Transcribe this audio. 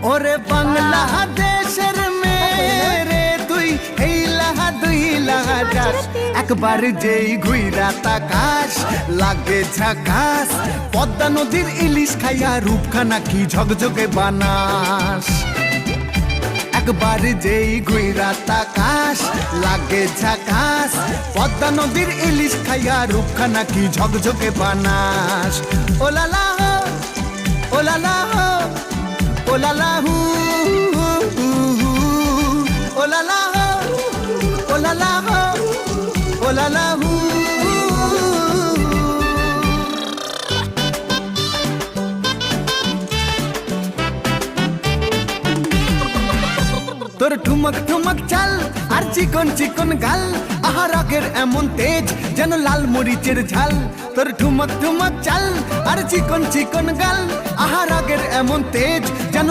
ওরে বাংলাদেশের মেরে তুই এই লাহা দুই লাহা যাস একবার যেই ঘুইরা তাকাস লাগে ঝাকাস পদ্মা নদীর ইলিশ খাইয়া রূপখানা কি ঝকঝকে বানাস একবার যেই ঘুইরা তাকাস লাগে ঝাকাস পদ্মা নদীর ইলিশ খাইয়া রূপখানা কি ঝকঝকে বানাস ওলালা হো ওলালা হো ওলালা হু ওলালা হো ওলালা হো ওলালা হু তোর ঠুমক ঠুমক চাল আর চিকন চিকন গাল আহার আগের এমন তেজ যেন লাল মরিচের ঝাল তোর ঠুমক ঠুমক চাল আর চিকন চিকন গাল আহার আগের এমন তেজ যেন